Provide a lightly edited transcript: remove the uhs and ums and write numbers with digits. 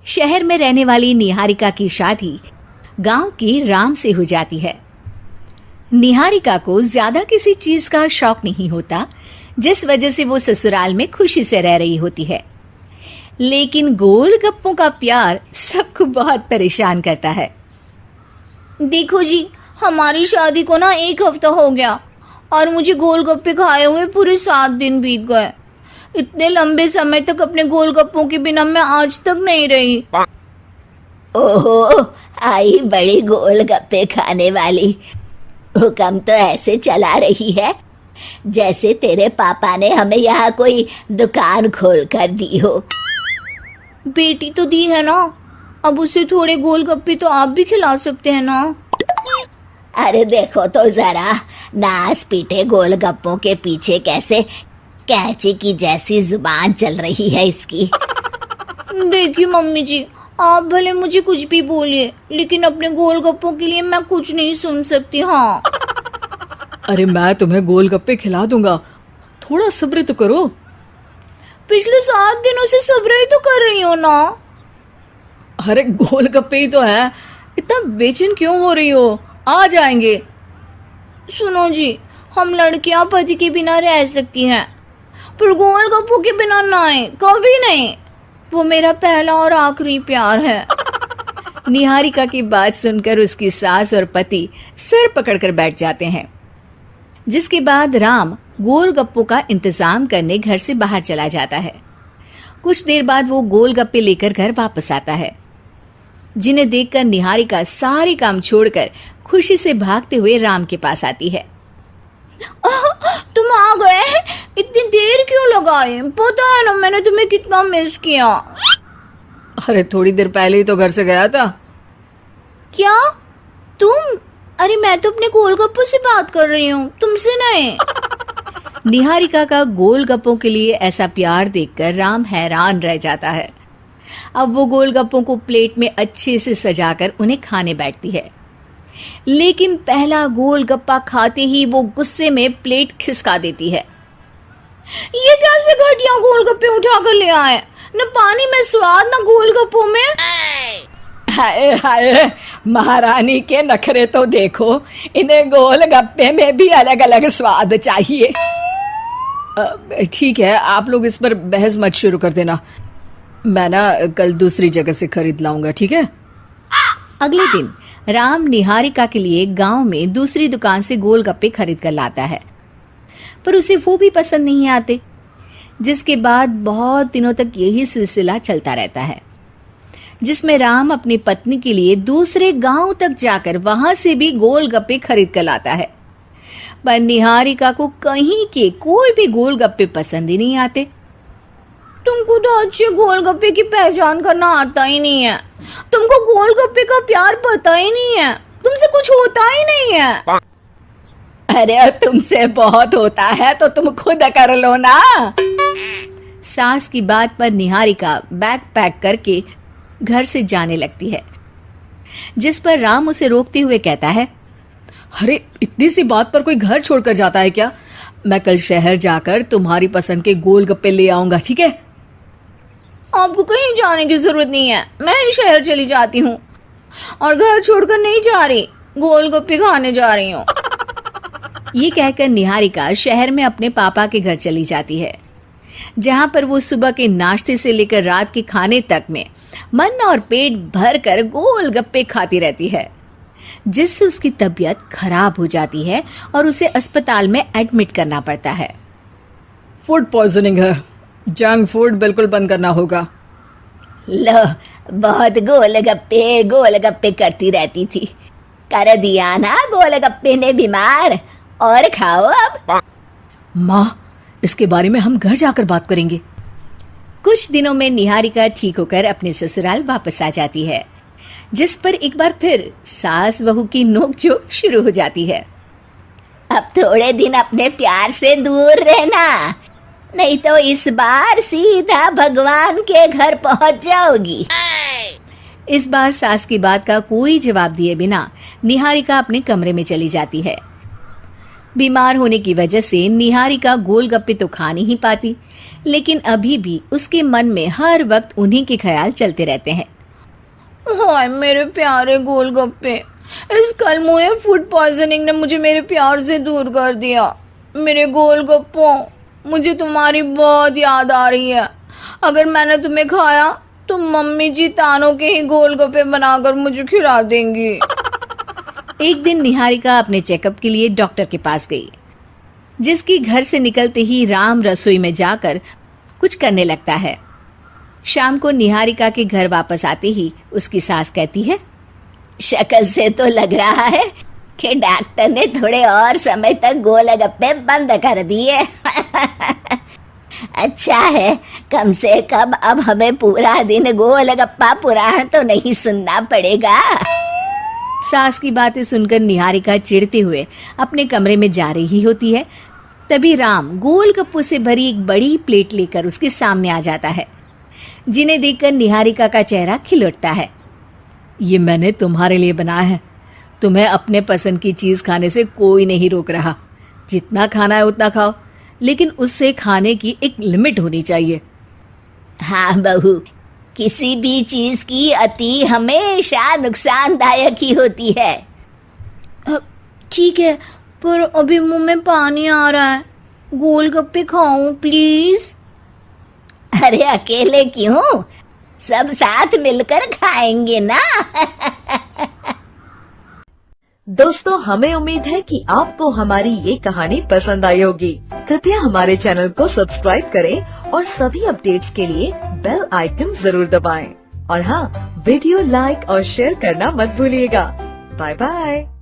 शहर में रहने वाली निहारिका की शादी गांव के राम से हो जाती है। निहारिका को ज्यादा किसी चीज का शौक नहीं होता, जिस वजह से वो ससुराल में खुशी से रह रही होती है। लेकिन गोलगप्पों का प्यार सबको बहुत परेशान करता है। देखो जी, हमारी शादी को ना 1 हफ्ता हो गया और मुझे गोलगप्पे खाए हुए पूरे 7 दिन बीत गए। इतने लंबे समय तक अपने गोलगप्पों के बिना मैं आज तक नहीं रही। ओहो, आई बड़ी गोलगप्पे खाने वाली। हुक्म तो ऐसे चला रही है जैसे तेरे पापा ने हमें यहाँ कोई दुकान खोल कर दी हो। बेटी तो दी है ना, अब उसे थोड़े गोलगप्पे तो आप भी खिला सकते हैं ना। अरे देखो तो जरा, नास पीटे गोलगप्पों के पीछे कैसे कैंची की जैसी जुबान चल रही है इसकी। देखिए मम्मी जी, आप भले मुझे कुछ भी बोलिए, लेकिन अपने गोलगप्पों के लिए मैं कुछ नहीं सुन सकती। हाँ, अरे मैं तुम्हें गोलगप्पे खिला दूंगा, थोड़ा सब्र तो करो। पिछले 7 दिनों से सब्र ही तो कर रही हो ना। अरे गोलगप्पे ही तो है, इतना बेचैन क्यों हो रही हो? आ जाएंगे। सुनो जी, हम लड़कियां पति के बिना रह सकती हैं, पर गोलगप्पों के बिना नहीं, कभी नहीं। वो मेरा पहला और आखिरी प्यार है। निहारिका की बात सुनकर उसकी सास और पति सिर पकड़कर बैठ जाते हैं। जिसके बाद राम गोलगप्पों का इंतजाम करने घर से बाहर चला जाता है। कुछ देर बाद वो गोलगप्पे लेकर घर वापस आता है, जिन्हें देखकर निहारिका सारे काम छोड़कर खुशी से भागते हुए राम के पास आती है। तुम आ गए? इतनी देर क्यों लगाए? पता है ना मैंने तुम्हें कितना मिस किया। अरे थोड़ी देर पहले ही तो घर से गया था। क्या तुम? अरे मैं तो अपने गोलगप्पों से बात कर रही हूँ, तुमसे नहीं। निहारिका का गोलगप्पों के लिए ऐसा प्यार देखकर राम हैरान रह जाता है। अब वो गोलगप्पों को प्लेट में अच्छे से सजाकर उन्हें खाने बैठती है, लेकिन पहला गोलगप्पा खाते ही वो गुस्से में प्लेट खिसका देती है। ये कैसे घटिया गोलगप्पे उठा कर ले आए? न पानी में स्वाद, न गोलगप्पों में। हाय हाय, महारानी के नखरे तो देखो, इन्हें गोलगप्पे में भी अलग अलग स्वाद चाहिए। ठीक है, आप लोग इस पर बहस मत शुरू कर देना, मैं ना कल दूसरी जगह से खरीद लाऊंगा, ठीक है? अगले दिन राम निहारिका के लिए गांव में दूसरी दुकान से गोलगप्पे खरीद कर लाता है, पर उसे वो भी पसंद नहीं आते। जिसके बाद बहुत दिनों तक यही सिलसिला चलता रहता है, जिसमें राम अपनी पत्नी के लिए दूसरे गांव तक जाकर वहां से भी गोलगप्पे खरीद कर लाता है, पर निहारिका को कहीं के कोई भी गोलगप्पे पसंद ही नहीं आते। तुमको तो अच्छे गोलगप्पे की पहचान करना आता ही नहीं है। तुमको गोलगप्पे का प्यार पता ही नहीं है, तुमसे कुछ होता ही नहीं है। अरे तुमसे बहुत होता है तो तुम खुद कर लो ना। सास की बात पर निहारिका बैग पैक करके घर से जाने लगती है, जिस पर राम उसे रोकते हुए कहता है, अरे इतनी सी बात पर कोई घर छोड़कर जाता है क्या? मैं कल शहर जाकर तुम्हारी पसंद के गोलगप्पे ले आऊंगा, ठीक है? आपको कहीं जाने की जरूरत नहीं है, मैं ही शहर चली जाती हूँ और घर छोड़कर नहीं जा रही, गोलगप्पे खाने जा रही हूँ। ये कहकर निहारिका शहर में अपने पापा के घर चली जाती है, जहां पर वो सुबह के नाश्ते से लेकर रात के खाने तक में मन और पेट भर कर गोलगप्पे खाती रहती है, जिससे उसकी तबीयत खराब हो जाती है और उसे अस्पताल में एडमिट करना पड़ता है। फूड पॉइजनिंग है, जंक फूड बिल्कुल बंद करना होगा। लो, बहुत गोलगप्पे गोलगप्पे करती रहती थी, कर दिया ना गोलगप्पे ने बीमार। और खाओ अब। माँ, इसके बारे में हम घर जाकर बात करेंगे। कुछ दिनों में निहारिका ठीक होकर अपने ससुराल वापस आ जाती है, जिस पर एक बार फिर सास बहू की नोकझोंक शुरू हो जाती है। अब थोड़े दिन अपने प्यार से दूर रहना, नहीं तो इस बार सीधा भगवान के घर पहुंच जाओगी। इस बार सास की बात का कोई जवाब दिए बिना निहारिका अपने कमरे में चली जाती है। बीमार होने की वजह से निहारिका गोलगप्पे तो खा नहीं पाती, लेकिन अभी भी उसके मन में हर वक्त उन्हीं के ख्याल चलते रहते हैं। हाय मेरे प्यारे गोलगप्पे, इस कल मुझे फूड पॉइजनिंग ने मुझे मेरे प्यार से दूर कर दिया। मेरे गोलगप्पों, मुझे तुम्हारी बहुत याद आ रही है। अगर मैंने तुम्हें खाया तो मम्मी जी तानों के ही गोलगप्पे बनाकर मुझे खिला देंगी। एक दिन निहारिका अपने चेकअप के लिए डॉक्टर के पास गई, जिसकी घर से निकलते ही राम रसोई में जाकर कुछ करने लगता है। शाम को निहारिका के घर वापस आते ही उसकी सास कहती है, शक्ल से तो लग रहा है कि डॉक्टर ने थोड़े और समय तक गोलगप्पे बंद कर दिए। अच्छा है, कम से कम अब हमें पूरा दिन गोलगप्पा पुराण तो नहीं सुनना पड़ेगा। सास की बातें सुनकर निहारिका चिढ़ते हुए अपने कमरे में जा रही होती है। तभी राम गोलगप्पों से भरी एक बड़ी प्लेट लेकर उसके सामने आ जाता है, जिन्हें देखकर निहारिका का चेहरा खिल उठता है। ये मैंने तुम्हारे लिए बनाया है। तुम्हें अपने पसंद की चीज खाने से कोई नहीं रोक रहा। जितना खाना है उतना खाओ, लेकिन उससे खाने की एक लिमिट होनी चाहिए। हाँ बहू, किसी भी चीज की अति हमेशा नुकसानदायक ही होती है। ठीक है, पर अभी मुंह में पानी आ रहा है। गोलगप्पे खाऊं प्लीज? अरे अकेले क्यों, सब साथ मिलकर खाएंगे ना। दोस्तों, हमें उम्मीद है कि आपको हमारी ये कहानी पसंद आई होगी। कृपया हमारे चैनल को सब्सक्राइब करें और सभी अपडेट्स के लिए बेल आइकन जरूर दबाएं। और हाँ, वीडियो लाइक और शेयर करना मत भूलिएगा। Bye bye.